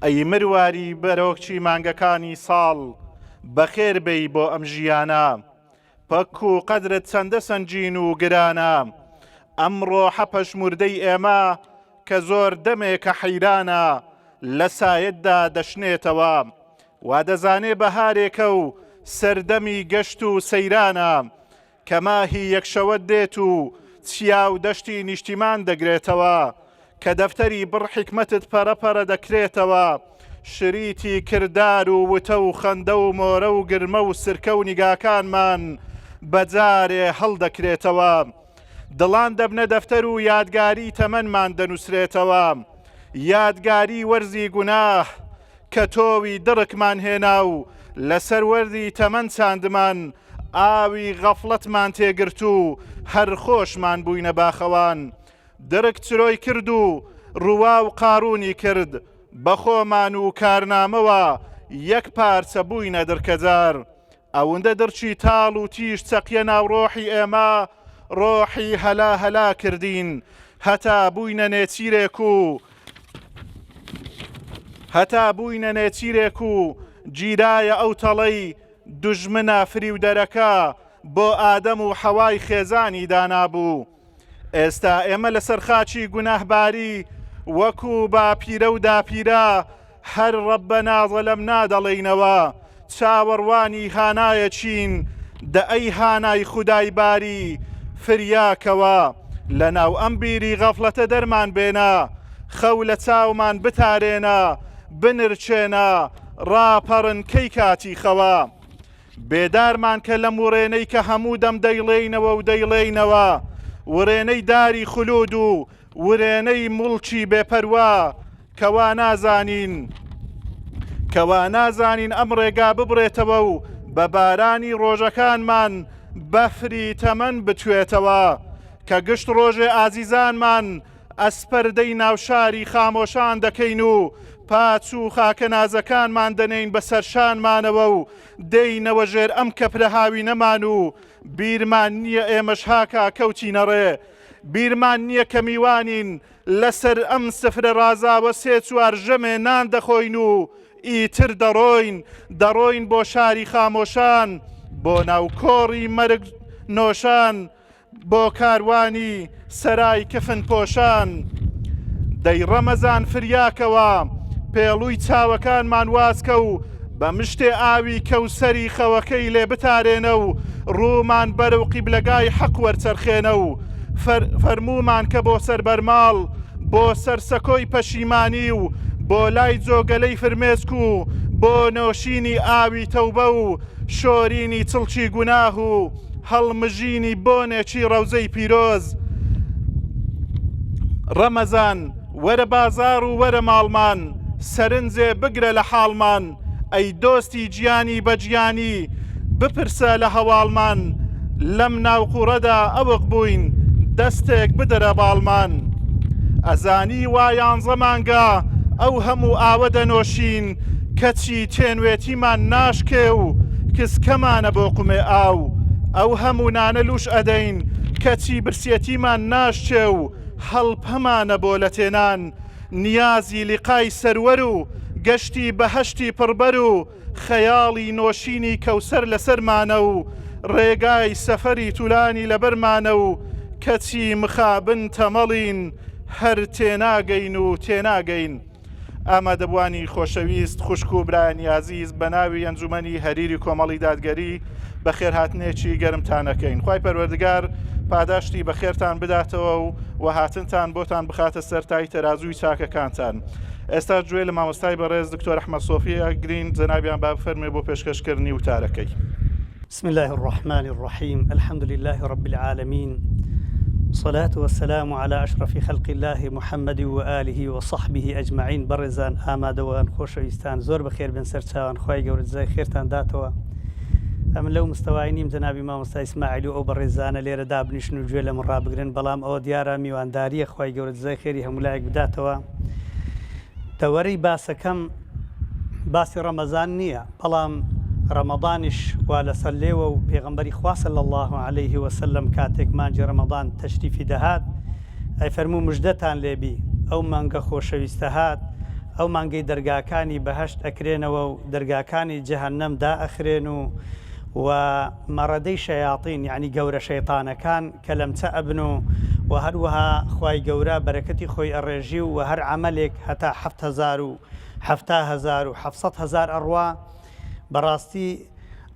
ئەی مرواری بەرۆکچی مانگەکانی ساڵ بەخێر بێی بۆ ئەم ژیانە پەک و قەدرت چەندە سەنجین و گرانە ئەمڕۆ حەپەشموردەی ئێمە کە زۆر دەمێکە حەیرانە لە سایتدا دەشنێتەوە وا دەزانێ بەهارێکە و سەردەمی گەشت و سەیرانە کە ماهی یەکشەوە دێت و چیا و دەشتی نیشتیمان دەگرێتەوە کە دەفتەری بڕ حکمەتت پەرەپەرە دەکرێتەوە شریتی کردار و وتە و خەندە و مۆرە و گرمە و سرکە و نیگاکانمان بەجارێ هەڵدەکرێتەوە دڵان دەبنە دەفتەر و یادگاری تەمەنمان دەنووسرێتەوە یادگاری وەرزی گوناه کە تۆوی دڕکمان هێنا و لەسەر وەردی تەمەن چاندمان ئاوی غەفڵەتمان تێگرت و هەر خۆشمان بووینە باخەوان درک چرۆی کرد و ڕووا و قاڕوونی کرد بەخۆمان و کارنامەوە یەک پارچە بووینە درکەجار ئەوەندە دڕچی تاڵ و تیژ چەقیە ناو ڕۆحی ئێمە ڕۆحی هەلا هەلا کردین هەتا بووینە نێچیرێک و گیرایە ئەو تەڵەی دوژمنە فریودەرەکە بۆ ئادەم و حەوای خێزانی دانابوو ئێستا ئێمە لەسەر خاچی گوناهباری وەکو باپیرە و داپیرە هەر ڕەببەنا ظەلەمنا دەڵێینەوە چاوەڕوانی هانایەچین دە ئەی هانای خودای باری فریاکەوە لەناو ئەم بیری غەفڵەتە دەرمان بێنە خەو لە چاومان بتارێنە بنرچێنە ڕاپەڕن کەی کاتی خەوە بێدارمان کە لەم وڕێنەی کە هەموو دەم دەیڵێینەوە و دەیڵێینەوە وڕێنەی داری خولود و وڕێنەی مڵکی بێپەروا کەوا نازانین ئەم ڕێگا ببڕێتەوە و بە بارانی ڕۆژەکانمان بەفری تەمەن بتوێتەوە کە گشت ڕۆژێ ئازیزانمان ئەسپەردەی ناوشاری خامۆشان دەکەین و پاچ و خاکە نازەکانمان دەنین بەسەر شانمانەوە و دەینەوە ژێر ئەم کەپرە هاوینەمان و بیرمان نییە ئێمەش هاکا کەوتینەڕێ بیرمان نییە کە میوانین لەسەر ئەم سفرە ڕازاوە سێ چوار ژەمێ نان دەخۆین و ئیتر دەڕۆین بۆ شاری خامۆشان بۆ ناوکۆڕی مەرگ نۆشان بۆ کاروانی سەرای کفن پۆشان دەی ڕەمەزان فریاکەوە پێڵووی چاوەکانمان وازکە و بە مشتێ ئاوی کەوسەری خەوەکەی لێ بتارێنە و ڕوومان بەرەو قیبلەگای حەق وەرچەرخێنە و فەرمومان کە بۆ سەربەرماڵ بۆ سەرسەکۆی پەشیمانی و بۆ لای جۆگەلەی فرمێسک و بۆ نۆشینی ئاوی تەوبە و شۆرینی چڵکی گوناه و هەڵمژینی بۆنێکی ڕەوزەی پیرۆز ڕەمەزان وەرە بازار و وەرە ماڵمان سەرنجێ بگرە لە حاڵمان ئەی دۆستی گیانی بەگیانی بپرسە لە هەواڵمان لەم ناوقوڕەدا ئەوق بووین دەستێک بدەرە باڵمان ئەزانی وایان زەمانگا ئەو هەموو ئاوە دەنۆشین کەچی تێنوێتیمان ناشکێ و کسکەمانە بۆ قومێ ئاو ئەو هەموو نانە لوش ئەدەین کەچی برسێتیمان ناشچێ و هەڵپەمانە بۆ لە تێنان نیازی لیقای سەروەر و گەشتی بەهەشتی پڕبەر و خەیاڵی نۆشینی کەوسەر لەسەرمانە و ڕێگای سەفەری تولانی لەبەرمانە و کەچی مخابن تەمەڵین هەر تێناگەین و تێناگەین ئامادەبوانی خۆشەویست خوشک و برایانی عزیز بە ناوی ئەنجومەنی هەریری کۆمەڵی دادگەری بەخێر هاتنێکی گەرمتانەکەین خوای پەروەردگار پاداشتی بەخێرتان بداتەوە و هاتنتان بۆتان بخاتە سەرتای تەرازووی چاکەکانتان ئێستا گوێ لە مامۆستای بەڕێز دکتۆر ئەحمەد سۆفی گرین جەنابیان با بفەرمێ بۆ پێشکەشکردنی وتارەکەی. بسم الله الرحمن الرحيم الحمد لله رب العالمين صلاة والسلام على أشرف خلق الله محمد وآله وصحبه أجمعين برزان آمادوان خوشويستان زور بخير بن سرچاوان خواهي قورت زي خيرتان داتوا ئەم لەو مستەواینیم جەنابی مامۆستا ئیسماعیل و ئەو بەڕێزانە لێرە دابنیشن و گوێ لە من ڕابگرن بەڵام ئەوە دیارە میوانداریە خی گەورە جزای خێری هەمولایەک بداتەوە دەوەرەی باسەکەم باسی ڕەمەزان نییە بەڵام ڕەمەضانیش وا لەسەر لێوە و پێغەمبەری خوا صلی الله عليه وسلم کاتێک مانجی ڕەمەضان تەشریفی دەهات ئەی فەرموو مژدەتان لێبی ئەو مانگە خۆشەویستە هات ئەو مانگەی دەرگاکانی بەهەشت ئەکرێنەوە و دەرگاکانی جەهەنەمدا ئەخرێن و مەڕەدەی شەیاطین یعنی گەورە شەیطانەکان کە لەمچە ئەبن و هەروەها خوای گەورە بەرەکەتی خۆی ئەڕێژی و هەر عەمەلێک هەتا 7,000 و 7,000 و 700,000 ئەڕوا. بەڕاستی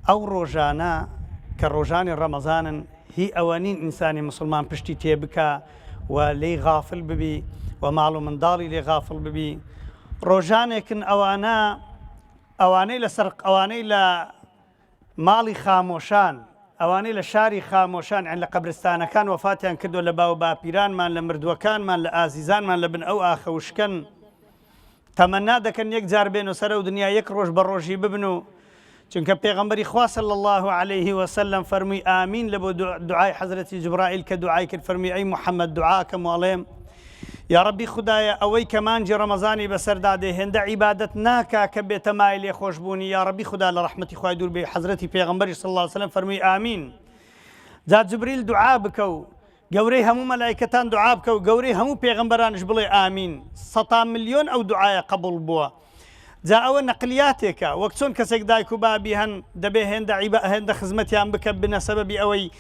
ئەو ڕۆژانە کە ڕۆژانی ڕەمەزانن هی ئەوەنین ئینسانی مسلمان پشتی تێ بکە و لێی غافل ببی و ماڵ و منداڵی لێ غافل ببی. ڕۆژانێکن ئەوانەی لە ماڵی خامۆشان، ئەوانەی لە شاری خامۆشان لە قەبرستانەکان وەفاتیان کردو لە باو باپیرانمان، لە مردووەکانمان، لە ئازیزانمان لە بن ئەو ئاخەوشکن تەمەنا دەکەن یەک جار بێن و سەرە و دنیا یەک ڕۆژ بە ڕۆژی ببن و چونکە پێغەمبەری خوا صلی الله عليه وسلم فەرمووی ئامین لە بۆ دوعای حەزرەتی جوبرائیل کە دوعای کرد، فەرمووی ئەی موحەممەد دوعاکەم وەڵێم یا ربی خدایە ئەوەی کە مانجی ڕەمەزانی بەسەردا دێهێندە عیبادەت ناکا کە بێتە مای لێ خۆشببوونی، یا ربی خدا لە ڕەحمەتی خوای دوور بێ. حەزرەتی پێغەمبەری صلی الله عليه وسلم فەرمووی ئامین. جا جوبریل دوعا بکە و گەورەی هەموو مەلایکەتان دوعا بکە و گەورەی هەموو پێغەمبەرانش بڵێ ئامین. 100 ملیۆن ئەو دوعایە قبول بووە. جا ئەوە نەقلیاتێکە، وەک چۆن کەسێک دایک و بابی هەن دەبێ هێندە خزمەتیان بکە بنە سەبەبی ئەوەی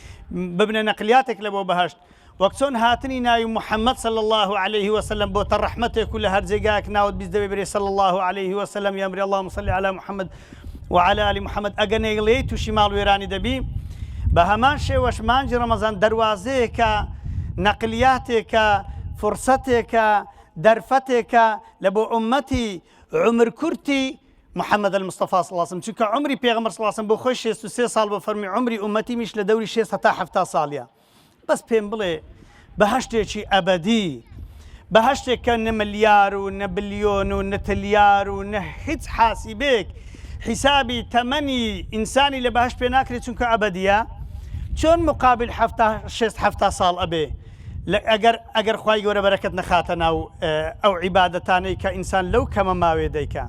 ببنە نەقلیاتێک لە بۆ بەهەشت، وەک چۆن هاتنی ناوی محەممەد صلی الله عليه وسلم بۆتە ڕەحمەتێک و لە هەر جێگایەک ناوت بیست دەبێ بێ صلی الله عليه وسلم یا ئەمری اللهم صل على محمد وعلى آل محمد. ئەگە نەیڵێی تووشی ماڵ وێرانی دەبی. بە هەمان شێوەش مانجی ڕەمەزان دەواازەیەکە، نەقلیاتێکە، فرسەتێکە، دەرفەتێکە لە بۆ ئومەتی عمر کورتی محەممەد المستەفا صلی الله عليه وسلم، چونکە عمری پێغەمبەر صلی الله عليه وسلم بۆ خۆی 63 ساڵ بۆ فەرمی عمری ئومەتی میش لە دەوری 6 تا 70 ساڵیە. بەس پێم بڵێ بەهەشتێکی ئەبەدی، بەهەشتێک کە نە ملیار و نە بلیۆن و نە تلیار و نە هیچ حاسیبێک حیسابی تەمەنی ئینسانی لە بەهەشت پێ ناکرێت چونکە ئەبەدیە. چۆن مقابل 6-7 ساڵ ئەبێ ئەگەر خوای گەورە بەرەکەت نەخاتە ناو ئەو عیبادەتانەی کە ئینسان لەو کەمە ماوێ دەیکا.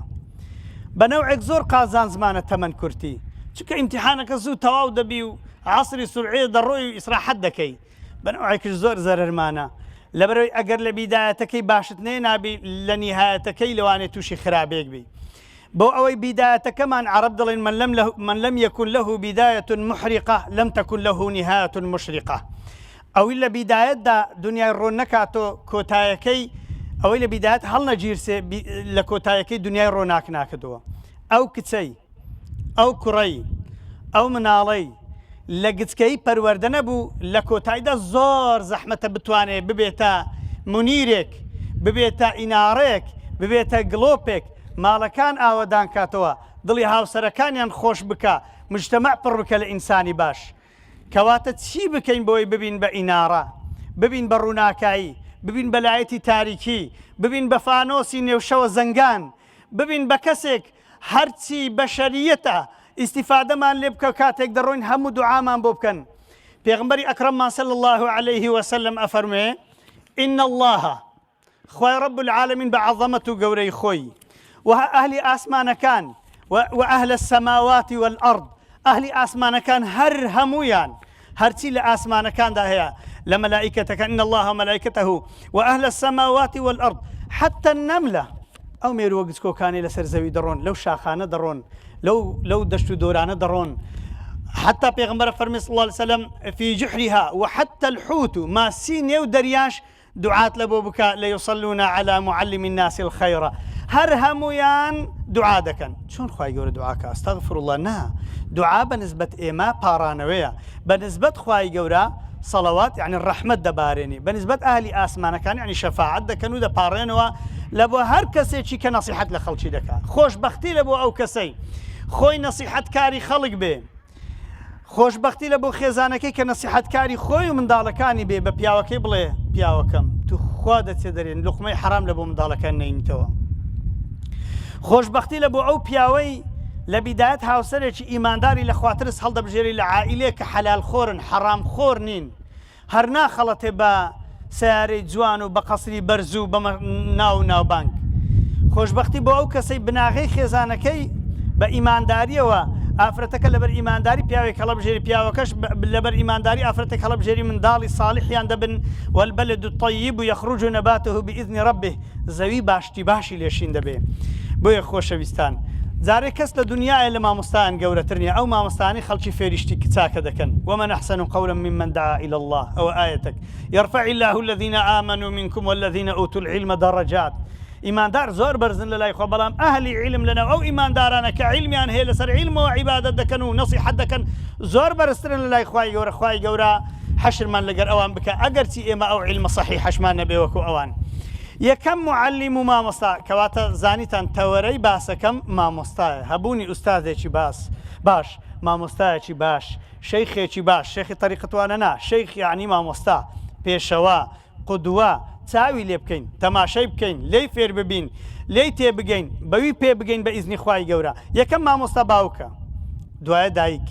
بەنەوعێک زۆر قازان زمانە تەمەن کورتی، چونکە ئیمتیحانەکە زوو تەواو دەبی و عەسری سورعێ دەڕۆی و ئیسراحەت دەکەی. بەنەوعێکش زۆر زەرەرمانە لەبەرەوەی ئەگەر لە بیدایەتەکەی باشت نێنابی لە نیهایەتەکەی لەوانێت تووشی خراپێک بی. بۆ ئەوەی بیدایەتەکەمان عەرەب دەڵێن من لم يكن له بداية محرقة لم تكن له نهاية مشرقة. ئەوەی لە بیدایەتدا دنیای ڕۆن نەکاتۆ کۆتایەکەی، ئەوەی لە بیدایەت هەڵ نەگیرسێ لە کۆتایەکەی دنیای ڕۆناک ناکردەوە. ئەو کچەی، ئەو کوڕەی، ئەو مناڵەی لە گچکەی پەروەردە نەبوو لە کۆتاییدا زۆر زەحمەتە بتوانێت ببێتە مونیرێک، ببێتە ئینارێک، ببێتە گڵۆپێک، ماڵەکان ئاوەدان کاتەوە، دڵی هاوسەرەکانیان خۆش بکە، مجتەمع پڕ بکە لە ئینسانی باش. کەواتە چی بکەین بۆی ببین بە ئینارە، ببین بە ڕووناکایی، ببین بە لایەتی تاریکی، ببین بە فانۆسی نێوشەوە زەنگان، ببین بە کەسێک هەرچی بەشەریەتە ئیستیفادەمان لێ بکە کاتێک دەڕۆین هەموو دوعامان بۆ بکەن. پێغەمبەری ئەکرەممان صلی الله عليه وسلم ئەفەرمێ ئین الله خوای رب العالمین بە عەظەمەت و گەورەی خۆی و ئەهلی ئاسمانەکان و ئەهل السەماوات والئەرض، ئەهلی ئاسمانەکان هەر هەمویان هەرچی لە ئاسمانەکاندا هەیە لە مەلائیکەتەکان ئین الله ومەلائیکەتەه و ئەهل السەماوات والئەرض حتى النەملە، ئەو مێرووە گچکۆکانی لەسەر زەوی دەڕۆن، لەو شاخانە دەڕۆن، لەو دەشت و دۆرانە دەڕۆن. حتى پێغەمبەر فەرمی صلی الله عليه وسلم في جحرها وحتى الحوت ماسی نێو دەریاش دوعات لە بۆ بکە ليصلون على معلم الناس الخير. هەر هەمویان دوعا دەکەن. چۆن خوای گەورە دوعاکە؟ ئەستەغفر الله. نا دوعا بەنسبەت ئێمە پاڕانەوەیە، بەنسبەت خوای گەورە سەڵەوات یعنی ڕەحمەت دەبارێنی، بەنسبەت ئاهلی ئاسمانەکان یعنی شەفاعەت دەکەن و دەپاڕێنەوە لە بۆ هەر کەسێکی کە نەسیحەت لە خەڵکی دەکات. خۆشبەختی لە بۆ ئەو کەسەی خۆی نەسیحەتکاری خەڵک بێ، خۆشبەختی لە بۆ خێزانەکەی کە نەسیحەتکاری خۆی و منداڵەکانی بێ، بە پیاوەکەی بڵێ پیاوەکەم تو خوا دەچێ دەرێن لوقمەی حرام لە بۆ منداڵەکان نەینیتەوە. خۆشبەختی لە بۆ ئەو پیاوەی لە بیدایەت هاوسەرێکی ئیمانداری لە خواترس هەڵدەبژێری لە عائیلەیە کە حەلال خۆرن، حەرام خۆر نین، هەر ناخەڵەتێ بە سیارەی جوان و بە قەسری بەرز و بە ناوبانگ. خۆشبەختی بۆ ئەو کەسەی بناغەی خێزانەکەی بە ئیمانداریەوە ئافرەتەکە لەبەر ئیمانداری پیاوێک هەڵە بژێری پیاوەکەش لەبەر ئیمانداری ئافرەتێک هەڵە بژێری منداڵی ساڵحیان دەبن والبلد الطيب يخرج نباته بإذن ربه زەوی باشتی باشی لێشین دەبێ. بۆیە خۆشەویستان جارێک کەس لە دنیاە لە مامۆستایان گەورەتر نیە ئەو مامۆستانی خەڵکی فێریشتی چاکە دەکەن ومن أحسن قولا ممن دعا إلى الله أو آيتك يرفع الله الذين آمنوا منكم والذين أوتوا العلم درجات. ئیماندار زۆر بەرزن لە لای خۆ بەڵام ئەهلی عیلم لەنەو ئەو ئیماندارانە کە عیلمیان هەیە لەسەر عیلمەوە عیبادەت دەکەن و نەسیحەت دەکەن زۆر بەرزترن لە لای خوای گەورە. خوای گەورە حەشرمان لەگەر ئەوان بکە ئەگەرچی ئێمە ئەو عیلمە صەحیحەشمان نەبێ وەکو ئەوان. یەکەم معلم و مامۆستا کەواتە زانیتان تەوەرەی باسەکەم مامۆستایە هەبوونی ئوستادێکی باش مامۆستایەکی باش شەیخێکی باش شێخی تەریقەتوانە نا شەیخ یعنی مامۆستا پێشەوە قودوە چاوی لێ بکەین تەماشای بکەین لێی فێر ببین لێی تێبگەین بەوی پێ بگەین بە ئیزنی خوای گەورە. یەکەم مامۆستا باوکە دوایە دایک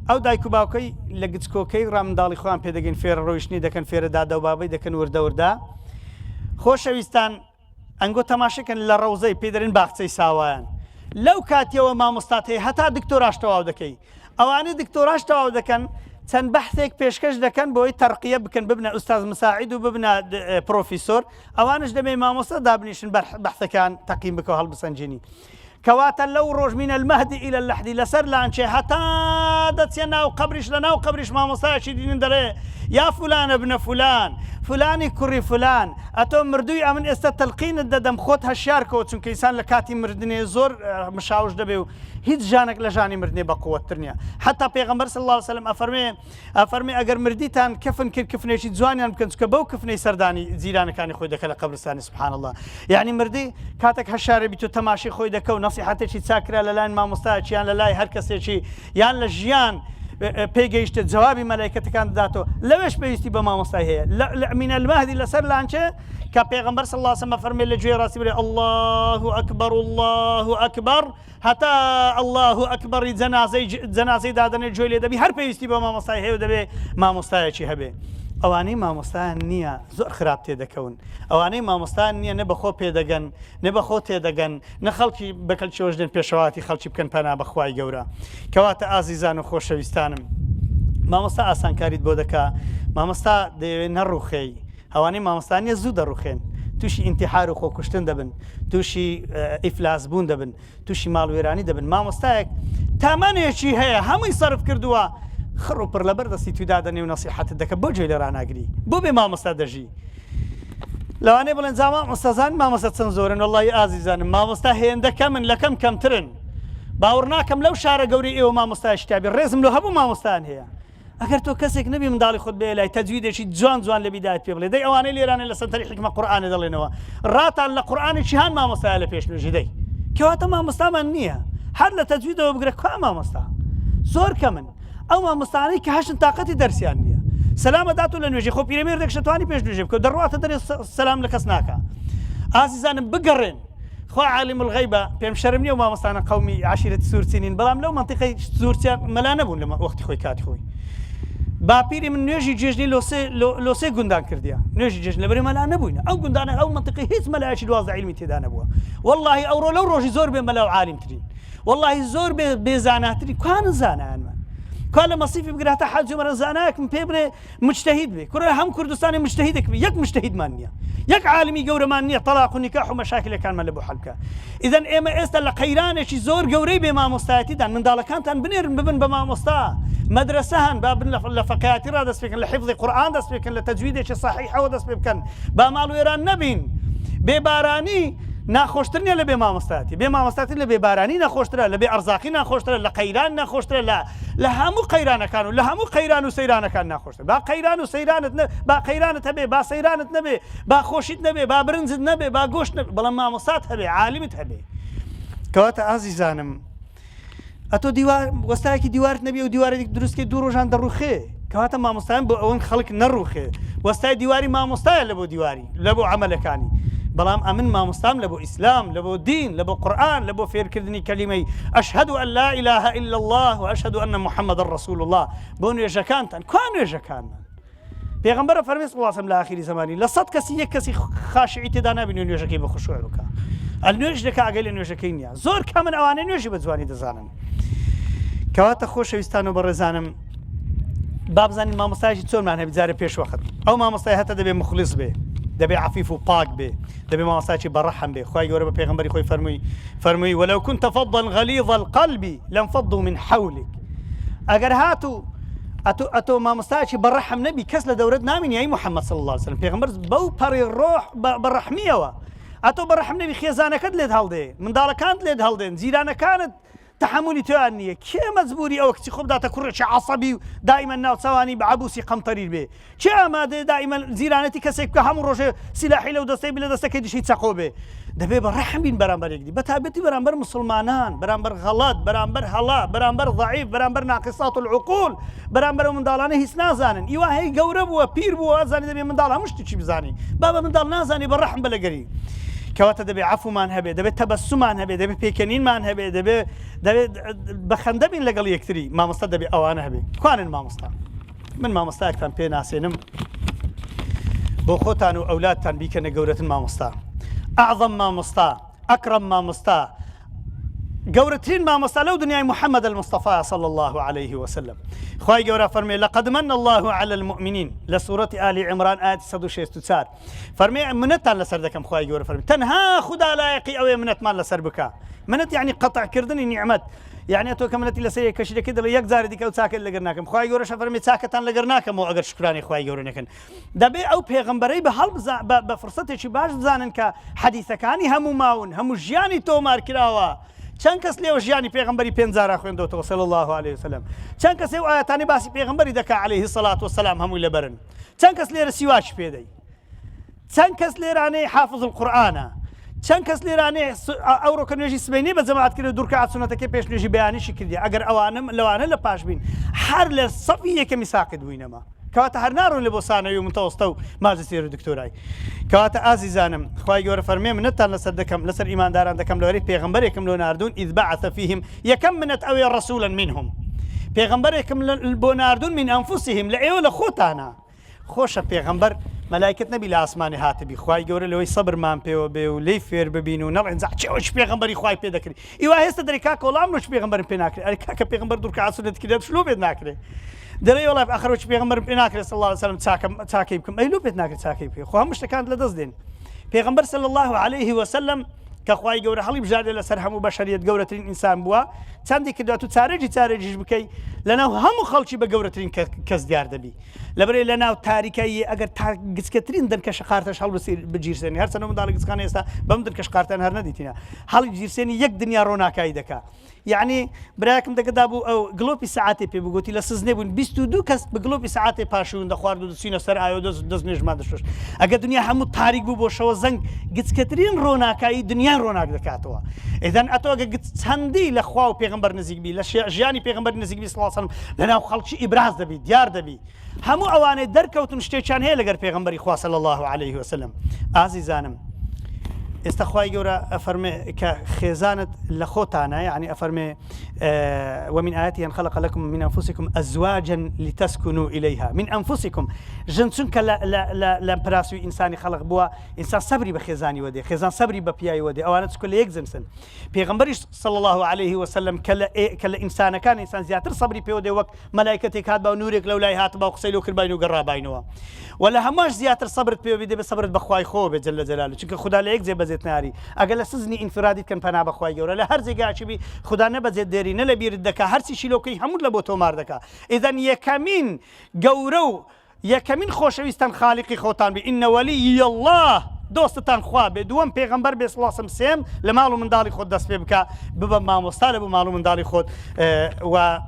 ئەو دایک و باوکەی لە گچکۆکەی ڕامنداڵی خۆیان پێدەگەین فێرە ڕۆیشتنی دەکەن فێرە دادا و بابەی دەکەن وردە خۆشەویستان ئەنگۆ تەماشەکەن لە ڕەوزەی پێدەرێن باخچەی ساوایان لەو کاتیەوە مامۆستات هەیە هەتا دکتۆراش تەواو دەکەی ئەوانەی دکتۆراش تەواو دەکەن چەند بەحثێک پێشکەش دەکەن بۆی تەرقیە بکەن ببنە ئوستاز مساعید و ببنە پرۆفیسۆر ئەوانش دەبێ مامۆستا دابنیشن بەحثەکان تەقیم بکەوە هەڵبسەنجێنی. کەواتە لەو ڕۆژ منە المەهدی إلى اللحد لەسەر لانچێ هەتا دەچێ ناو قەبریش لە ناو قەبریش مامۆستایەکی دینن دەرێ یا فلانە بنە فلان فلانی کوڕی فلان ئەتۆ مردووی ئەمن ئێستا تەلقینت دەدەم خۆت هەشیارکەوە چونکە ئینسان لە کاتی مردنێ زۆر مشاوش دەبێ و هیچ ژانێک لە ژانی مردنێ بە قووەتر نییە. حتا پێغەمبەر صلی الله علیه وسلم ئەفەرمێ ئەگەر مردیتان کەفن کرد کفنێکی جوانیان بکەن چونکە بەو کفنەی سەردانی جیرانەکانی خۆی دەکە لە قەبرستانی سبحان الله. یعنی مردی کاتێک هەشارە بیت و تەماشای خۆی دەکە و نەسیحەتێکی چاکرا لەلایەن مامۆستایەکیان لە لای هەر کەسێکی یان لە ژیان پێگەیشتە جوابی مەلایکەتەکان دەداتەوە لەوێش پێویستی بە مامۆستای هەیە من المهدی لەسەر لانچێ کە پێغەمبەر صلی الله علیه وسلم فەرمێ لە گوێی ڕاستی بڵێ الله ئەکبەر الله ئەکبەر هەتا الله ئەکبەری جەنازەی دادەنێ گوێی لێ دەبی هەر پێویستی بە مامۆستای هەیە و دەبێ مامۆستایەکی هەبێ. ئەوانەی مامۆستایان نییە زۆر خراپ تێدەکەون ئەوانەی مامۆستایان نییە نە بەخۆ پێدەگەن نە بەخۆ تێدەگەن نە خەڵکی بەکەلچەوەش دێن پێشەواتی خەڵکی بکەن پەنا بەخوای گەورە. کەواتە ئازیزان و خۆشەویستانم مامۆستا ئاسانکاریت بۆ دەکا مامۆستا دەیەوێت نەڕوخێی ئەوانەی مامۆستانیە زوو دەڕوخێن تووشی ئینتیحار و خۆکوشتن دەبن تووشی ئیفلاس بوون دەبن تووشی ماڵوێرانی دەبن. مامۆستایەک تامانێکی هەیە هەمووی سەرف کردووە خڕ و پڕ لەبەر دەستی تودا دەنێ و نەسیحەتت دەکە بۆ گوێی لە ڕناگری بۆ بێ مامۆستا دەژی لەوانەیە بڵێن جا مامۆستازان مامۆستا چەند زۆرن وەڵڵی ئازیزانم مامۆستا هێندەکە من لەکەم کەمترن باوەڕ ناکەم لەو شارە گەورەی ئێوە مامۆستای شتابی ڕێزم لە هەموو مامۆستایان هەیە. ئەگەر تۆ کەسێک نەبی منداڵی خۆت بێ لای تەجویدێکی جوان لە بیدایەت پێ بڵێ دەی ئەوانەی لێرانە لە سەنتەری حکمە قورئانە دەڵێنەوە ڕاتان لە قورئانێکی هەن مامۆستایە لە پێشنوێژی دەی کەواتە مامۆستامان نییە هەر لە تەجویدەوە بگرە کوا مامۆستا زۆر کەمن ئەو مامۆستانەی کە هەشن تااقەتی دەرسیان نییە سەلامە دات و لە نوێژی خۆ پیرەمێردێک شەتوانی پێش نوێژێ بکە دەڕواتە دەرێ سەلام لە کەس ناکە. ئازیزانم بگەڕێن خوا عالم الغیبە پێم شەرم نییە و مامۆستانە قەومی عشیرەتی سوورچینین بەڵام لەو منتیقەی سوورچیان مەلا نەبوون لە وەختی خۆی کاتی خۆی باپیری من نوێژی جێژنی لۆسێ گوندان کردیا نوێژی جێژن لەبەرێ مەلا نەبووین ئەو گوندانە ئەو منتیقی هیچ مەلایەکی دوازدە عیلمی تێدا نەبووە واللهی ئەوڕۆ لەو ڕۆژی زۆر بێ مەلا و عالمترین واللهی زۆر بێزاناتری کوانە زانایانمان کوا لە مەسیفی بگراتە حەج و مەرە زانایەکم پێ بڵێ مجتەهید بێ کوڕە هەم کوردستانی مجتەهیدێک بێ یەک مجتەهیدمان نییە یەک عالمی گەورەمان نییە تەلاق و نیکاح و مەشاکلەکانمان لە بۆ حەل بکە. ئیدەن ئێمە ئێستا لە قەیرانێکی زۆر گەورەی بێ مامۆستایەتیدان منداڵەکانتان بنێرن ببن بە مامۆستا مەدرسە هەن با بن لە فەقیهاتی ڕادەست پێکەن لە حیفظی قورئان دەست پێکەن لە تەجویدێکی صەحیحەوە دەست پێ بکەن با ماڵوێران نەبین بێبارانی ناخۆشتر نیە لە بێ مامۆستایەتی بێ مامۆستایەتی لە بێبارانی نەخۆشترە لە بێ ئەرزاقی ناخۆشترە لە قەیران ناخۆشترە لە هەموو قەیرانەکان و لە هەموو قەیران و سەیرانەکان ناخۆشتر با قەیران و سەیرانت با قەیرانت هەبێ با سەیرانت نەبێ با خۆشیت نەبێ با برنجت نەبێ با گۆشت نەبێ بەڵام مامۆستات هەبێ عالمت هەبێ. کەواتە ئازیزانم ئەتۆ وەستایەکی دیوارت نەبێ و دیوارێک دروستکەی دوو ڕۆژان دەڕوخێ کەواتە مامۆستایان بۆ ئەوەن خەڵک نەڕوخێ وەستای دیواری مامۆستایە لە بۆ دیواری لە بۆ عەمەلەکانی بەڵام ئەمن مامۆستام لە بۆ ئیسلام لە بۆ دین لە بۆ قورئان لە بۆ فێرکردنی کەلیمەی ئەشهەدو ئەن لا ئیلاهە ئیلا الله و ئەشهەدو ئەنە محەممەدە ڕەسوول الله بۆ نوێژەکانتان کوا نوێژەکانمان پێغەمبەر فەرمێ صلی الله علیه و سلم لە ئاخری زەمانی لە 100 کەسی یەک کەسی خاشعی تێدا نابینێ نوێژەکەی بە خشوع بکە نوێژ دەکا ئەگەی لە نوێژەکەی نییە زۆر کەمن ئەوانەی نوێژی بە جوانی دەزانن. کەواتە خۆشەویستان و بەڕێزانم با بزانین مامۆستایەکی چۆنمان هەبێت جارە پێش وەخت ئەو مامۆستای هەتە دەبێ مخلیص بێ دەبێ عەفیف و پاک بێ دەبێ مامۆستایەکی بەڕەحم بێ خوای گەورە بە پێغەمبەری خۆی فەرمووی وەلەو كنت فظا غلیظ القلب لانفضوا من حولك ئەگەر هاتوو ئەتۆ مامۆستایەکی بەڕەحم نەبی کەس لە دەورەت نامینی ئەی محەممەد صلی الله عليه وسلم پێغەمبەر بەو پەڕی ڕۆح بەڕەحمیەوە ئەتۆ بەڕەحم نەبی خێزانەکەت لێت هەڵدێ منداڵەکانت لێت هەڵدێن جیرانەکانت تحملی توان نییە کێ مەجبوری ئەوە کچی خۆ بداتە کوڕێکی عەسەبی و دائیمەن ناوچەوانی بە عەبوسی قەمتەریر بێ چێ ئامادەیە دائیمەن زیرانەتی کەسێک کە هەموو ڕۆژێ سیلاحی لەو دەستەی بێ لە دەستەکەی دشی چەقۆ بێ دەبێ بەڕەحم بین بەرامبەر یەکدی بەتابەتی بەرامبەر مسلمانان بەرامبەر غەڵەت بەرامبەر هەڵا بەرامبەر ضەعیف بەرامبەر ناقصات العقول بەرامبەر ئەو منداڵانە هیچ نازانن ئیوا هەی گەورە بووە پیر بووە ئازانی دەبێ منداڵ هەموو شتێکی بزانی بابە منداڵ نازانی بەڕەحم بە لەگەری کەواتە دەبێ عەفومان هەبێ دەبێت تەبەسسومان هەبێ دەبێت پێکەنینمان هەبێ دەبێت بە خەندە بین لەگەڵ یەکتری مامۆستا دەبێ ئەوانە هەبێ کوانن مامۆستا من مامۆستایەکتان پێ ناسێنم بۆ خۆتان و ئەولادتان بیکەنە گەورەترین مامۆستا ئەعظەم مامۆستا ئەکرەم مامۆستا گەورەترین مامۆستا لەو دنیای محەممەد المصطفى صلى الله عليه وسلم خوای گەورە فەرمێ لقد من الله على المؤمنين لە سوورەتی ئالی عیمران ئاەتی 164 فەرمێ منەتان لەسەر دەکەم خوای گەورە فەرمێ تەنها خوددا لایەقی ئەوەیە منەتمان لەسەر بکە منەت یعنی قەتعکردنی نیعمەت یعنی تۆ کە منەتی لەسەر کەشی دەکەی دەڵێ یەک جارێ دیکە و چاکت لەگەر ناکەم خوای گەورەش فەرمێ چاکەتان لەگەر ناکەمەوە ئەگەر شکرانی خوای گەورە نەکەن دەبێ ئەو پێغەمبەرەی بە فرسەتێکی باش بزانن کە حەدیثەکانی هەموو ماون هەموو ژیانی تۆمار کراوە چەند کەس لێوە ژیانی پێغەمبەری 5,000 خوێندەوەتەوە صلی الله عليه وسلم چەند کەس ئەو ئاەتانی باسی پێغەمبەری دەکا عليه الصلاة والسلام هەمووی لەبەرن چەند کەس لێرە سیواش پێدەی چەند کەس لێرانەی حافظ القورئانە چەند کەس لێرانەی ئەوڕۆکە نوێژی سبەینی بە جەماعەت کرد دوورکە سونەتەکەی پێش نوێژی بەیانیشی کردی ئەگەر ئەوانم لەوانە لە پاش بین هەر لە سەفی یەکەمی ساقط بووینەما کەواتە هەر ناڕۆن لە بۆ سانەوی و متەوەستە و ماجستێر و دکتۆرای کەواتە ئازیزانم خوای گەورە فەرمێ منەتان لەسەر دەکەم لەسەر ئیمانداران دەکەم لەوەرەی پێغەمبەرێکم لۆ ناردوون إذ بعث فيهم یەکەم منەت ئەوێ رەسوولا منهم پێغەمبەرێکم بۆ ناردوون من ئەنفوسهم لە ئێوە لە خۆتانە خۆشە پێغەمبەر مەلایکت نەبی لە ئاسمانی هاتبی خوای گەورە لەوەی سەبرمان پێوە بێ و لێی فێر ببین و نەڵێن چێوەش پێغەمبەری خوای پێ دەکرێت ئیوا هێستا دەری کاکە وەڵام نوش پێغەمبەرم پێ ناکرێت ئەرێ کاکە پێغەمبەر دوورکە سونەت کردێت شلو پێت ناکرێت دەڵێ وەڵای ئەخەرەوەی پێغەمبەرم پێ ناکرێت صلی الله عليه وسلم چاکەی بکەم ئەی لۆ پێت ناکرێت چاکەی بکەی خۆ هەموو شتەکانت لەدەست دێن پێغەمبەر صلی الله عليه وسلم کە خوای گەورە هەڵی بژاردێ لەسەر هەموو بەشەریەت گەورەترین ئینسان بووە چەندی کردوات و چارەجیش بکەی لەناو هەموو خەڵکی بە گەورەترین کەس دیار دەبی لەبەرێ لەناو تاریکایی ئەگەر گچکەترین دەرکەشە قارتەش هەڵ بگیرسێنی هەر چەندە منداڵی گچکان ئێستا بەم دەرکەش قارتان هەر نەدیتینە هەڵی گیرسێنی یەک دنیا ڕۆناکایی دەکا یعنی برایەکم دەگەدا بوو ئەو گلۆپی سەعاتێ پێ بگوتی لە سزنێ بوون 22 کەس بە گلۆپی سەعاتێ پاشون دەخوارد و دەچینە سەر ئاوە دەست نوێژمان دەشۆش ئەگەر دنیا هەموو تاریک بوو بۆ شەوە زەنگ گچکەترین ڕۆناکایی دنیا ڕۆناک دەکاتەوە ئێدەن ئەتۆ ئەگە چەندی لە خوا و پێغەمبەر نزیک بی لە ژیانی پێغەمبەر نزیک بی صلی الله علیه و سلم لەناو خەڵکی ئیبراز دەبی دیار دەبی هەموو ئەوانەی دەرکەوتن شتێکیان هەیە لەگەر پێغەمبەری خوا صلی الله عليه وسلم ئازیزانم ئێستا خوای گەورە ئەفەرمێ کە خێزانت لە خۆتانە یعنی ئەفەرمێ ومن آياته أن خلق لكم من أنفسكم أزواجا لتسكنوا إليها من أنفسكم ژن چونکە لە پراسوی ئینسانی خەڵق بووە ئینسان سەبری بە خێزانی وەدێ خێزان سەبری بە پیاوی وەدێ ئەوانە چکە لە یەک جنسن پێغەمبەریش صلی الله عليه وسلم کە لە ئینسانەکان ئینسان زیاتر سەبری پێ وەدێ وەک مەلایکەتێک هات با و نورێک لەو لای هات با و قسەی لێ کردبین و گەڕابینەوە ولا هەمووش زیاتر سەبرت پێ بدێ بە سەبرت بەخوای خۆ بێ جل جلاله چونکە خدا لە یەک جێبەجێت ناری ئەگەر لە سزنی ئینفرادیت کەن پەنا بەخوای گەورە لە هەر جێگاچی بی خدا نەبەجێت دێری نە لە بیرت دەکا هەرچی شیلۆکەی هەموو لە بۆ تۆمار دەکا ئیدەن یەکەمین گەورە و یەکەمین خۆشەویستان خاڵقی خۆتان بێ ئینە وەلیی الله دۆستتان خوا بێ دووەم پێغەمبەر بێ صلی الله علیه و سێم لە ماڵ و منداڵی خۆت دەست پێ بکە ببە مامۆستا لە بۆ ماڵ و منداڵی خۆت و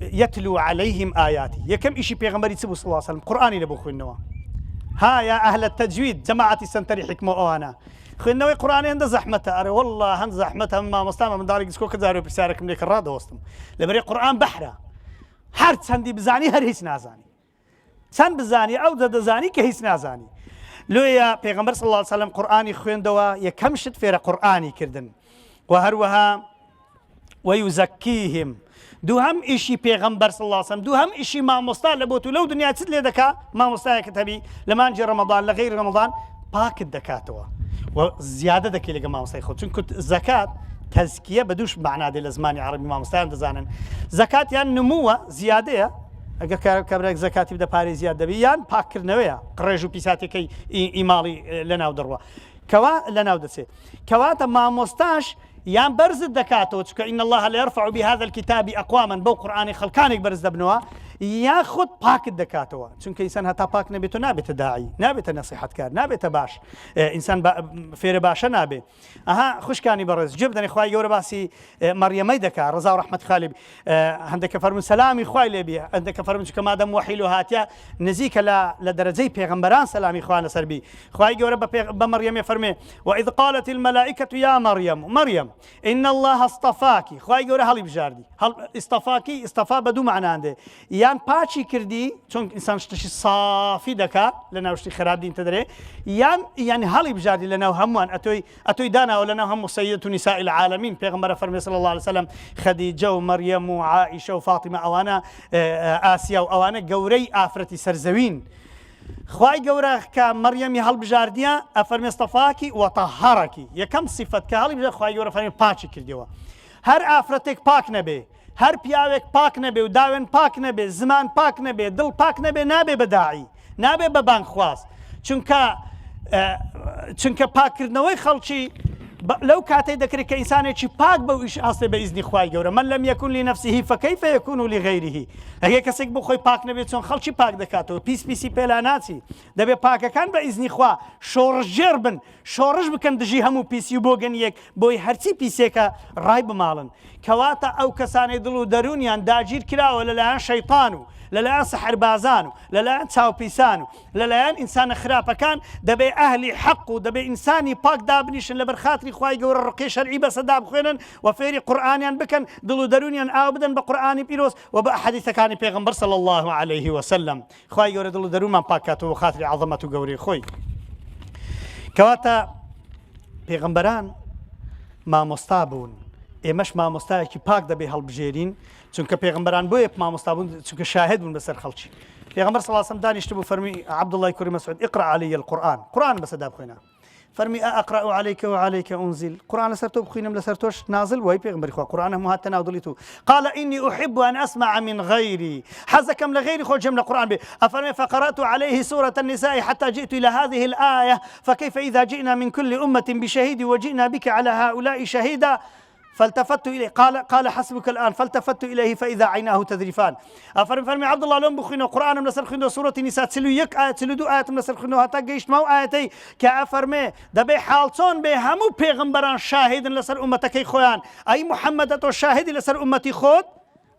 يتلو عليهم آياتي يكم إشي بيغمبري تسبو صلى الله عليه وسلم قرآني لبو خوينوا ها يا أهل التجويد جماعتي سنتري حكمة أوانا خوينوا قرآني هند زحمته أري والله هند زحمته ما مستامة من داري سكو كزارو بساركم ليك الراد وسطم لبري قرآن بحرة هر سندي بزاني هر هيس نازاني سن بزاني أو زد زاني كهيس نازاني لو يا بيغمبر صلى الله عليه وسلم قرآني خويندوا يكم شد فير قرآني كردن وهروها ويزكيهم دوهم إشي پیغمبر صلى الله عليه وسلم دوهم إشي مامۆستا لە بۆ تو لەو دنیا چت لێ دەکا مامۆستایەکت هەبی لە مانجی ڕەمەضان لە غەیری ڕەمەضان پاکت دەکاتەوە و زیادە دەکەی لەگە مامۆستای خۆت چونکە زەکات تەزکیە بە دووش معنا دێ لە زمانی عەرەبی مامۆستایان دەزانن زەکاتیان نمووە زیادەیە ئەگە کابراێک زەکاتی بدە پارەی زیاد دەبێت یان پاکردنەوەیە قڕێژ و پیساتەکەی ئیماڵی لەناو دەڕوە کەوا لەناو دەچێت کەواتە مامۆستاش یان بەرزت دەکاتەوە چکە ئین الله لا يرفع بهذا الكتاب أقواما بەو قورئانی خەڵکانێک بەرز دەبنەوە یا خود پاکت دەکاتەوە چونکە ئینسان هەتا پاک نەبێت و نابێتە داعی نابێتە نەسیحەتکار نابێتە باش ئینسان فێرە باشە نابێ ئەها خوشکانی بەڕێز جێ بدەنی خوای گەورە باسی مەریەمەی دەکات ڕەزا و ڕەحمەت خالی هەندێکە فەرمون سەلامی خوای لێ بێ هەندێکە فەرمون چکە مادەم وحیل و هاتیە نزیکە لە دەرەجەی پێغەمبەران سەلامی خوا لەسەر بی خوای گەورە بە مەریەمێ فەرمێ وإذ قالت الملائكة يا مريم إن الله اصطفاك خوای گەورە هەڵی بژاردی اصطفاکی اصطفا بە دوو معنان دێ یان پاچی کردی چون ئینسان شتشی صافی دەکات لە ناو شتی خراپ دینتە دەرێ یان هەڵی بژاردی لە ناو هەمووان ئەتۆی داناوە لە ناو هەموو سەیدەت و نیساء العالمین پێغەمبەر فەرمێ صلی الله عليه وسلم خەدیجە و مەریەم و عائیشە و فاتیمە ئەوانە ئاسیا و ئەوانە گەورەی ئافرەتی سەرزەوین خوای گەورە کە مەریەمی هەڵبژاردیە ئەفەرمێ اصطفاکی وطهرکی یەکەم صفەت کە هەڵی بژار خوای گەورە فەرمێ پاچی کردیەوە هەر ئافرەتێک پاک نەبێ هەر پیاوێک پاک نەبێ و داوێن پاک نەبێ زمان پاک نەبێ دڵ پاک نەبێ نابێ بەداعی نابێ بە بانگ خواست چونکە پاکردنەوەی خەڵکی لەو کاتەی دەکرێت کە ئینسانێکی پاک بەو ئیش ئاستێ بە ئیزنی خوای گەورە من لەم یەکون لنفسه فكيف يكون لغيره ئەگەر کەسێک بۆ خۆی پاک نەبێت چۆن خەڵکی پاک دەکاتەوە پیسی پێلا ناچی دەبێت پاکەکان بە ئیزنی خوا شۆڕژێر بن شۆڕش بکەن دژی هەموو پیسی و بۆگەن یەک بۆی هەرچی پیسێکە ڕای بماڵن کەواتە ئەو کەسانەی دڵ و دەرونیان داگیر کراوە لەلایەن شەیطان و لەلایەن سەحربازان و لەلایەن چاوپیسان و لەلایەن ئینسانە خراپەکان دەبێ ئەهلی حەق و دەبێ ئینسانی پاک دابنیشن لەبەر خاتری خوای گەورە ڕقی شەرعی بەسەدا بخوێنن و فێری قورئانیان بکەن دڵ و دەرونیان ئاو بدەن بە قورئانی پیرۆز و بە ئەحادیثەکانی پێغەمبەر صلی الله عليه وسلم خوای گەورە دڵ و دەروونمان پاکاتەوە خاتری عەظەمەت و گەورەی خۆی کەواتە پێغەمبەران مامۆستا بوون ئێمەش مامۆستایەکی پاک دەبێ هەڵبژێرین چونکە پێغەمبەران بۆیە مامۆستا بوون چونکە شاهد بوون بەسەر خەڵکی پێغەمبەر صلی الله عليه وسلم دانیشت بوو فەرمی عەبدوڵڵای کوڕی مەسعود اقرأ علي القرآن قورئان بەسەدا بخوێنە فەرمی ئەقرأ عليك وعليك أنزل قورئان لەسەر تۆ بخوێنم لەسەر تۆش نازل وای پێغەمبەری خوا قورئان هەموو هاتە ناو دڵی تو قال إني أحب أن أسمع من غيري حەزەکەم لە غيری خۆ جێم لە قورئان بێ ئەفەرمێ فقرأت عليه سورة النساء حتى جئت إلى هذه الآية فكيف إذا جئنا من كل أمة بشهيد وجئنا بك على هؤلاء شهيدا فالتفت إليه قال حسبك الآن فالتفت إليه فإذا عيناه تذرفان فرمي عبد الله لهم بخينه قرآن من سرخينه سورة النساء تلو يك آية تلو دو آية من سرخينه هتا جيشت مو آيتي كأفرمي دبي حالتون به همو پیغمبران شاهد لسر أمتك خوان أي محمد أتو شاهد لسر أمتي خود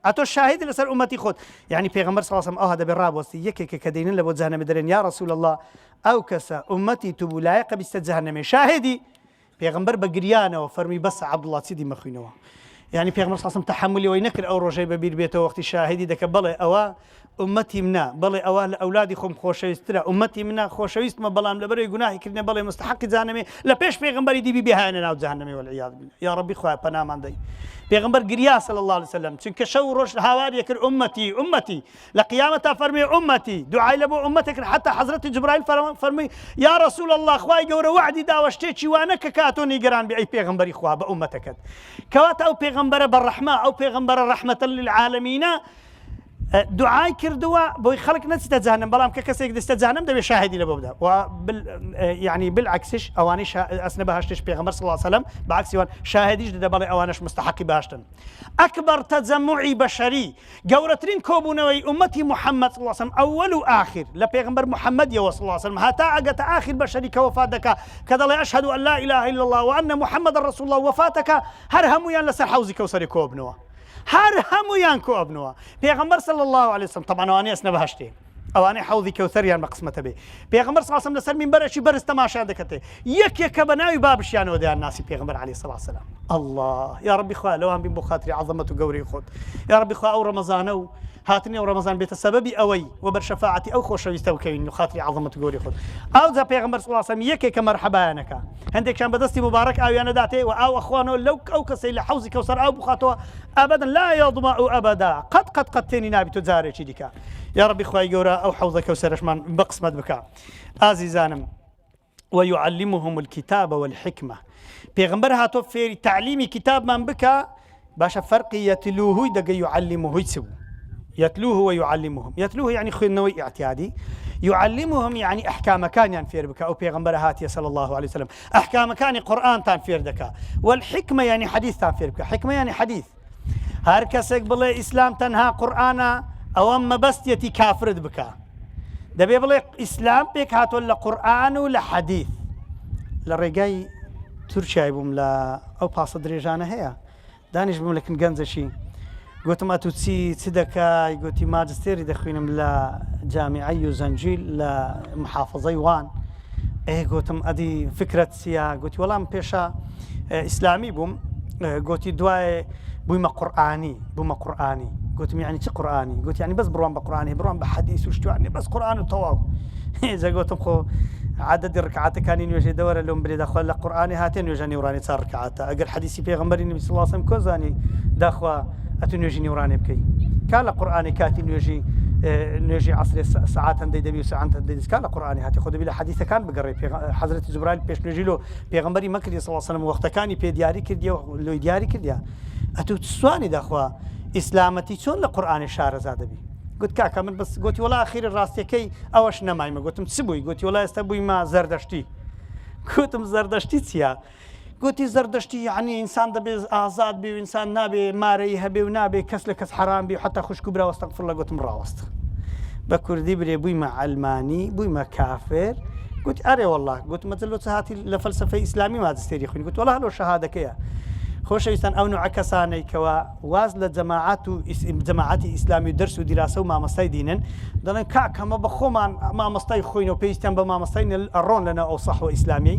أتو شاهد لسر أمتي خود يعني پیغمبر صلى الله عليه وسلم هذا بالراب وستي يك كدينين لبو جهنم درين يا رسول الله أو كسا أمتي تبو لايق بست جهنم شاهدي پێغەمبەر بە گریانەوە فەرمی بەس عەبدوڵڵا چیدی مەخوینەوە یعنی پێغەمبەر صلی الله علیه و سلم تحملی وەی نەکرد ئەو ڕۆژەی بەبیر بێتەوە وەختی شاهدی دەکە بەڵێ ئەوە ئومەتی منە بەڵێ ئەوە لە ئەولادی خۆم خۆشەویستترە ئومەتی منە خۆشەویستمە بەڵام لەبەرەوەی گوناهی کردنە بەڵێ مستحقی جهنمێ لە پێش پێغەمبەری دیبی بێهایەنە ناو جهنمێ والعیاذ بالله یا ڕەبی خوایە پەنامان دەی پێغەمبەر گریا صلی الله عليه وسلم چونکە شەو ڕۆژ هاواری کرد ئومەتی لە قیامەتا فەرمی ئومەتی دوعای لە بۆ ئومەتێک کرد حتا حەزرەتی جبرائیل فەرمی یا رسول الله خوای گەورە وعدی داوە شتێکی وانە کە کاتۆ نیگەران بێ ئەی پێغەمبەری خوا بە ئومەتەکەت کەواتە ئەو پێغەمبەرە بەڕەحمە ئەو پێغەمبەرە ڕەحمەتە للعالەمینە دعای کردووە بۆی خەڵک نەچتە جەهەنەم بەڵام کە کەسێک دەچتە جەهەنەم دەبێت شاهدی لەبۆ بدات و يعني بالعكسش ئەوانەی ئەسنە بەهەشتش پێغەمبەر صلی الله عليه وسلم بەعکسیوان شاهدیش دەدە بەڵێ ئەوانەش مستحقی بەهەشتن ئەکبەر تەجەموعی بەشەری گەورەترین کۆبوونەوەی ئومەتی محەممەد صلی الله عليه وسلم ئەوەل و ئاخر لە پێغەمبەر محەممەدیەوە صلی الله عليه وسلم هەتا ئەگەتە ئاخر بەشەری کە وەفات دەکا کە دەڵێ ئەشهەد ئەن لا إله إلا الله وأن محمد رسول الله وفاتەکە هەر هەموویان لەسەر حەوزی کەوسەری کۆبنەوە هەر هەموویان کۆبنەوە پێغەمبەر صلی الله عليه وسلم طبعا ئەوانەی ئەچنە بەهەشتێ ئەوانەی حەوزی کەوسەریان بە قسمەتە بێ پێغەمبەر صلی الله عليه وسلم لەسەر مینبەرێکی بەرز تەماشا دەکەتێ یەکێکە بە ناوی بابشیانەوە دەیان ناسی پێغەمبەر عليه الصلاة والسلام الله یا ربی خوا لەوان بین بۆ خاتری عەظەمەت و گەورەی خۆت یا ربی خوا ئەو ڕەمەزانە و هاتنی ئەو ڕەمەزان بێتە سەبەبی ئەوەی و بەر شەفاعەتی ئەو خۆشەویستە بکەوین و خاتری عەظەمەت و گەورەی خۆت ئەو جا پێغەمبەر صلی الله عليه وسلم یەکێکە مەرحەبایانەکە هەندێکیان بەدەستی مبارەک ئاویانە داتێ و ئاو ئەخوانەوە لەو ئەو کەسەی لە حەوزی کەوسەر ئاو بخاتەوە ئەبەدەن لا یەظمە ئەبەدا قەت تێنی نابی تۆ جارێکی دیکە یا ربی خوای گەورە ئەو حەوزە کەوسەرەشمان بە قسمەت بکە ئازیزانم ويعلمهم الكتاب والحكمة پێغمبەر هاتۆ فێری تعلیمی کتابمان بکە باشە فەرقی یەتلوهوی دەگە یعلمهوی چ بوو يتلوه ويعلمهم يتلوه يعني خوێندنەوەی اعتيادي يعلمهم يعني أحكامەکانیان فێر بکە ئەو پێغمبەر هاتیە صلى الله عليه وسلم أحكامەکانی قورئانتان فێر دەکا والحکمە يعني حەدیثتان فێر بکە حکمە يعني حەدیث هەر کەسێک بڵێ ئیسلام تەنها قورئانە ئەوە مەبەستیەتی کافرت بکە دەبێ بڵێ ئیسلام پێک هاتۆ لە قورئان و لە حەدیث لە ڕێگای تورکیای بووم لە ئەو پاسە درێژانە هەیە دانیش بووم لە کنگەنجەشی گوتم ئەتو چی دەکای گوتی ماجستێری دەخوێنم لە جامیعەی یوزەنجیل لە محافظەی وان گوتم ئەدی فکرەت چییە گوتی وەڵام پێشە ئیسلامی بووم گوتی دوای بوویمە قورئانی گوتم یعنی چ قورئانی گوتی یعنی بەس بڕوان بە قورئانی بڕوان بە حەدیث و شتوانی بەس قورئان و تەواو ئێجا گوتم خۆ عدد ڕکعاتەکانی نوێژێ دەوەرە لەم برێ دەخوا لە قورئانی هاتێ نوێژە نێورانی 4 ڕکعاتە ئەگەر حەدیثی پێغەمبەری نبی صلی الله علیه و سلم کۆزانی داخوا ئەتو نوێژی نێورانێ بکەی کا لە قورئانی کاتی نوێژی عەسرێ سەعات هەندەی دەبی و سەعات هەندەی دەست کا لە قورئانی هاتی خۆ دەبی لە حەدیثەکان بگەڕێ حەزرەتی جوبرایل پێش نوێژی لۆ پێغەمبەری مەکردی صلی الله علیه و سلم وەختەکانی پێ دیاری کردیە و لۆی دیاری کردیە ئەتو سوانی داخوا ئیسلامەتی چۆن لە قورئانی شارەزا دەبی گوت کاکە من بەس گوتی وەڵا ئاخیری ڕاستیەکەی ئەوەش نەمایمە گوتم چ بووی گوتی وەڵا ئێستا بوویمە زەردەشتی گوتم زەردەشتی چییە گوتی زەردەشتی یعنی ئینسان دەبێت ئازاد بێ و ئینسان نابێ مارەی هەبێ و نابێ کەس لە کەس حرام بێ و حتا خوشک و برا وەستەغفیرڵڵا گوتم ڕاوەستە بە کوردی برێ بوویمە عەلمانی بوویمە کافر گوتی ئەرێ وەڵڵا گوتم مەجەلۆ چ هاتی لە فەلسەفەی ئیسلامی ماجستێری خوێنی گوت وەڵا هەلۆ شەهادەکەیە خۆشەویستان ئەو نوع کەسانەی کەوا واز لە جەماعەتی ئیسلامی و دەرس و دیراسە و مامەستای دینن دەڵێن کاکەمە بە خۆمان مامەستای خۆینەوە پێویستیان بە مامەستای ڕۆن لەنە ئەو سەحوە ئیسلامی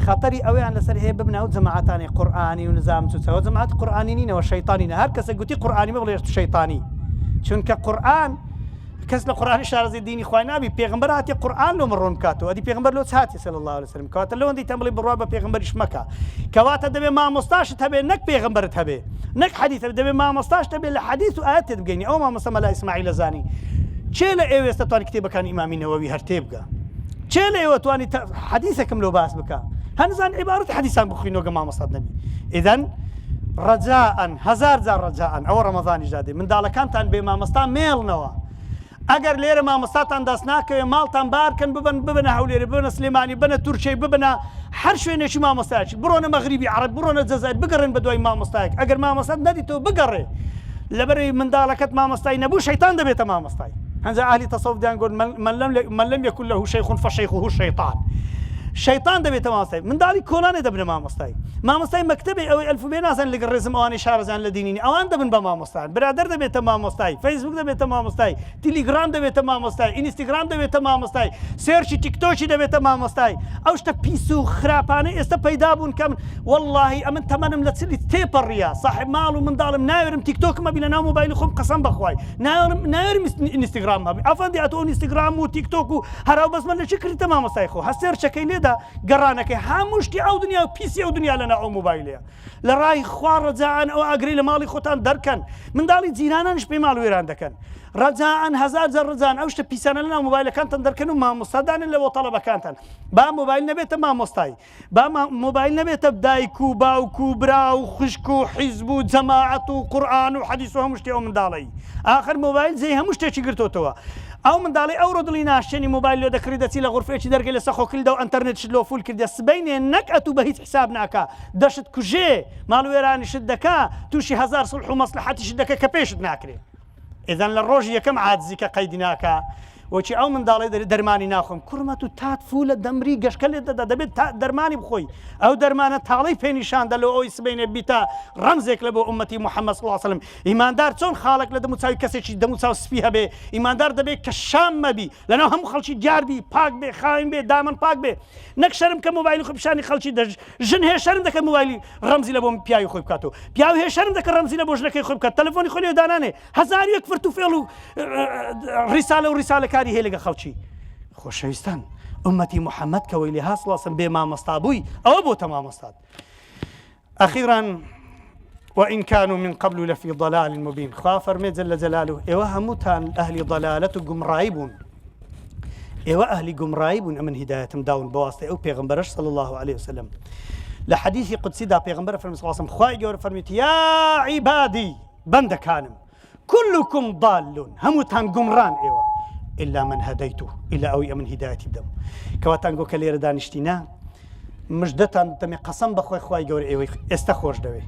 خەتەری ئەویان لەسەر هەیە ببنە و جەماعەتانی قورئانی و نظام چوچەوە جەماعەت قورئانی نینەوە شەیطانینە هەر کەسێک گوتی قورئانی مەبڵێ شەیطانی چونکە قورئان کەس لە قورئانی شارەزای دینی خوای نابی پێغمبەر هاتی قورئان لۆ مڕۆن بکاتەوە ئەدی پێغمبەر لۆ هاتی صلی الله علیه وسلم کەواتە لەوەندی تەم بڵێ بڕوا بە پێغمبەریش مەکە کەواتە دەبێ مامۆستاشت هەبێ نەک پێغمبەرت هەبێ نەک حەدیث دەبێ مامۆستاشت هەبێ لە حەدیث و ئایەت تێت بگەینی ئەو مامۆستا مەلا ئیسماعیل زانی چێ لە ئێوە ئێستا توانی کتێبەکانی ئیمامی نەوەوی هەر تێ بگە چێ لە ئێوە توانی حەدیثەکەم لۆ باس بکە هەنزان عیبارەتی حەدیثان بخوێنەوە مامۆستات نەبی ئیدەن ڕەجاءن هەزار جار ڕەجاءن ئەوە ڕەمەزانی ژادێ منداڵەکانتان بێ مامۆستا مێڵنەوە ئەگەر لێرە مامۆستاتان دەست ناکەوێ ماڵتان بارکەن ببنە هەولێرە ببنە سلێمانی بنە تورکیای ببنە هەر شوێنێکی مامۆستایەکی بڕۆنە مەغریبی عەرەب بڕۆنە جەزایر بگەڕێن بە دوای مامۆستایەک ئەگەر مامۆستات نەدیتەوە بگەڕێ لەبەرەوەی منداڵەکەت مامۆستای نەبوو شەیطان دەبێتە مامۆستای هەنجا ئاهلی تەسەووف دیان گوت من لەم یەکن لەهو شەیخون فەشەیخوهو شەیطان شەیطان دەبێتە مامۆستای منداڵی کۆڵانێ دەبنە مامۆستای مەکتەبێ ئەوەی ئەلفوبێ نازان لەگەڵ ڕێزم ئەوانەی شارەزان لە دینینی ئەوان دەبن بە مامۆستایان برادەر دەبێتە مامۆستای فەیسبوک دەبێتە مامۆستای تیلیگرام دەبێتە مامۆستای ئینستاگرام دەبێتە مامۆستای سێرچی تیکتۆکی دەبێتە مامۆستای ئەو شتە پیس و خراپانەی ئێستا پەیدا بوون کە من وەڵڵاهی ئەمن تەمەنم لە چلی تێپەڕیە صاحب ماڵ و منداڵم ناوێرم تیکتۆکمە بی لە ناو مۆبایلی خۆم قەسەم بەخوای ناوێرم ئینستاگرام هەبی ئەفەندی ئەتۆ ئینستاگرام و تیکتۆک و هەراو بەس من لە چی کردیتە مامۆستای خۆ هەسێرچەکەی لێدا گەڕانەکەی هەموو شتی ئەو دنیا و پیسی ئەو دنیا لەناو ئەو مۆبایلەیە لە ڕای خوا ڕەجاءن ئەو ئاگری لە ماڵی خۆتان دەرکەن منداڵی جیرانانش پێی ماڵ وێران دەکەن ڕەجاءن هەزار جار ڕەجاءن ئەو شتە پیسانە لەناو مۆبایلەکانتان دەرکەن و مامۆستادانن لەوە تەڵەبەکانتان با مۆبایل نەبێتە مامۆستای با مۆبایل نەبێتە دایک و باوک و برا و خوشک و حیزب و جەماعەت و قورئان و حەدیث و هەموو شتێ ئەو منداڵەی ئاخر مۆبایل جێی هەموو شتێکی گرتوتەوە ئەو منداڵی ئەو ڕۆ دڵی ناشتێنی مۆبایل لێ دەکڕی دەچی لە غورفێکی دەرگای لە سەخۆکلدا و ئەنتەرنێتشت لۆ فول کردە سبەینێ نەک ئەتوو بە هیچ حساب ناکا دەشت کوژێ ماڵوێرانیشت دەکا تووشی هەزار سڵح و مەسلحەتیشت دەکە کە پێشت ناکرێ ئێدەن لە ڕۆژی یەکەم عاجزی کە قەیدی ناکا وەچی ئەو منداڵی دەرمانی ناخۆم کوڕمەت و تات فولە دەمری گەشکە لێ دەدا دەبێت دەرمانی بخۆی ئەو دەرمانە تاڵی پێنیشاندا لە ئەوی سبەینێ بیتا ڕەمزێک لە بۆ ئومەتی محەممەد صلی الله علیه وسلم ئیماندار چۆن خاڵێک لە دەموچاوی کەسێکی دەموچاو سپی هەبێ ئیماندار دەبێت کە شام مەبی لەناو هەموو خەڵکی دیاربی پاک بێ خاین بێ دامن پاک بێ نەک شەرم کە مۆبایلی خۆی پیشانی خەڵکی ژن هەیە شەرم دەکە مۆبایلی ڕەمزی لە بۆ پیاوی خۆی بکاتەوە پیاوی هەیە شەرم دەکە ڕەمزی لە بۆ ژنەکەی خۆی بکات تەلەفۆنی خۆی لێ دانانێ هەزار یەک فرت و فێڵ و ڕیسالە و ڕیسالەکاری هەیە لەگە خەڵکی خۆشەویستان ئومەتی محەممەد کەوەی لێ هاسڵاسم بێ مامۆستا بووی ئەوە بۆتە مامۆستات أخيرا وإن كانوا من قبل لفي ضلال مبين خوا فەرمێ جل جلاله ئێوە هەمووتان ئەهلی ضلالەت و گومڕایی بوون ئێوە ئەهلی گومڕایی بوون ئەمن هیدایەتم داون بەواسطەی ئەو پێغەمبەرش صلی الله عليه وسلم لحديث قدسي دا پیغمبر فرمي صلى الله عليه وسلم خواهي جور فرميت يا عبادي بند كانم كلكم ضال هموتان قمران ايوه إلا من هديته إلا أوي من هدايتي بدم كواتانقو كلير دانشتينا مجدتان تمي قسم بخوي خواهي جور ايوه استخوش دوي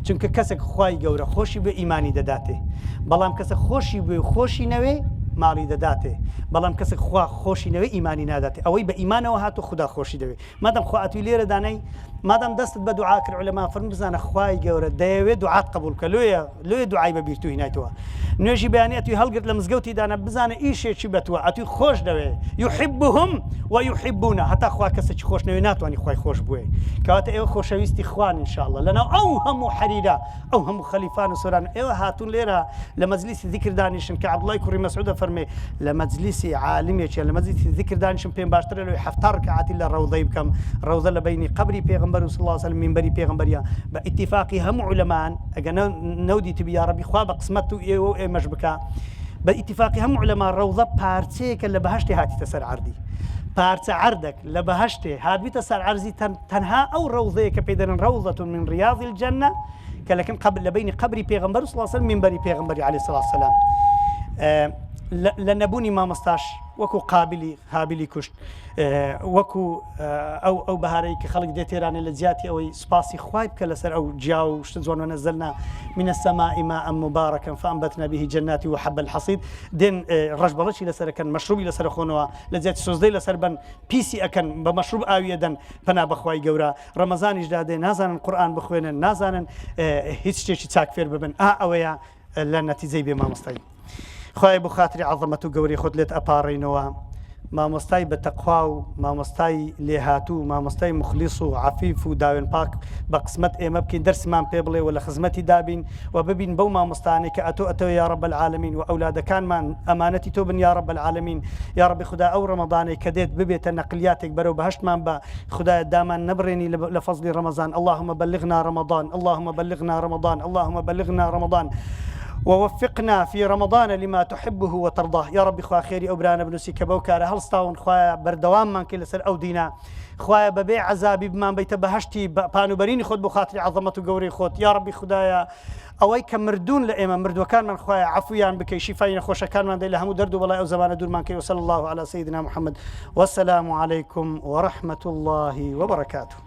چونکە کەسێک خوای گەورە خۆشی بێ ئیمانی دەداتێ بەڵام کەسە خۆشی بێ خۆشی نەوێ ماڵی دەداتێ بەڵام کەسێک خوا خۆشی نەوێ ئیمانی ناداتێ ئەوەی بە ئیمانەوە هاتو خدا خۆشی دەوێ مادام خوا ئەتوی لێرە دانەی مادام دەستت بە دوعا کرد عولەما فەرموون بزانە خوای گەورە دەیەوێت دوعات قبول کە لێ دوعای بە بیرتو هینایتەوە نوێژی بەیانی ئەتوی هەڵگرت لە مزگەوتی دانە بزانە ئیشێکی بەتوە ئەتوی خۆش دەوێ یحبهم ويحبون هەتا خوا کەسێکی خۆش نەوێ ناتوانانی خوای خۆش بووێ کەواتە ئێوە خۆشەویستی خوان انشاءالله لەناو ئەو هەموو حەریرە ئەو هەموو خەلیفان و سۆران ئێوە هاتوون لێرە لە مەجلیسی ذیکر دانیشن کە عەبدوڵای کوڕی مەسعود فەرمێ لە مەجلیسی عالمێکی لە مەجلیسی ذیکر دانیشن پێم باشترە لەوەی 7 ڕکعاتی لە ڕەوضەی بکەم ڕەوضە لە بینی قبری پێغەمبەر و صلی الله علیه وسلم منبەری پێغەمبەریە بە ئیتیفاقی هەموو عولەمان ئەگە نەودیت بیا ڕەبی خوا بە قسمەت و ئێوە و ئێمەش بکە بە ئیتیفاقی هەموو عولەما ڕەوضە پارچەیەکە لە بەهەشتی هاتیتە سەر عەردی پارچە عەردێک لە بەهەشتێ هاتبیتە سەر عەرزی تەنها ئەو ڕەوضەیە کە پێی دەڵێن ڕەوضەة من ریاض الجەنە کە لەکن قبل لە بینی قبری پێغەمبەر صلی الله علیه وسلم منبەری پێغەمبەری عەلەیهی الصلاة والسلام لە نەبوونی مامۆستاش وەکو هابیلی کوشت وەکو ئەو بەهارەی کە خەڵک دێت تێرانێ لە جیاتی ئەوەی سپاسی خوای بکە لەسەر ئەو جیا و شتە جوان ونەزەلنا من السماء ماء مباركا فأنبتنا به جنات وحب الحصيد دين ڕەش بەڵەشی لەسەر ئەکەن مەشروبی لەسەر خۆنەوە لە جیاتی سۆزدەی لەسەر بن پیسی ئەکەن بە مەشروب ئاویە دەن پەنا بەخوای گەورە ڕەمەزانیش دادێ نازانن قورئان بخوێنن نازانن هیچ شتێکی چاکفێر ببن ئەوەیە لە نەتیجەی بێ مامۆستایی خوای بۆ خاتری عەظەمەت و گەوری خۆت لێت ئەپاڕێنەوە مامۆستای بەتەقوا و مامۆستای لێهاتوو مامۆستای مخلیص و عەفیف و داوێن پاک بە قسمەت ئێمە بکەین دەرسمان پێ بڵێ و لە خزمەتی دابین و ببین بەو مامۆستانەی کە ئەتۆ یا رب العالمین و ئەولادەکانمان ئەمانەتی تۆ بن یا رب العالمین یا رب خدا ئەو ڕەمەضانەی کە دێت ببێتە نەقلیاتێک بەرەو بەهەشتمان بە خدایە دامان نەبڕێنی لە فەزلی ڕەمەزان اللهم بلغنا رمضان اللهم بلغنا رمضان اللهم بلغنا رمضان ووفقنا في رمضان لما تحبه وترضاه يا رب خوا خيري أبرانا بنوسي كبوكارا هلستاون خوايا بردوام من كل سر أو دينا خوايا ببيع عذابي بمان بيت بهشتي بانو بريني خود بخاطري عظمة وقوري خود يا ربي خدايا ئەوەی کە مردوون لە ئێمە مردوەکانمان خوایە عەفویان بکەی شیفای نەخۆشەکانمان دەی لە هەموو دەرد و بەڵای ئەو زەمانە دوورمان کەی وصلی الله على سيدنا محمد والسلام عليكم ورحمة الله وبركاته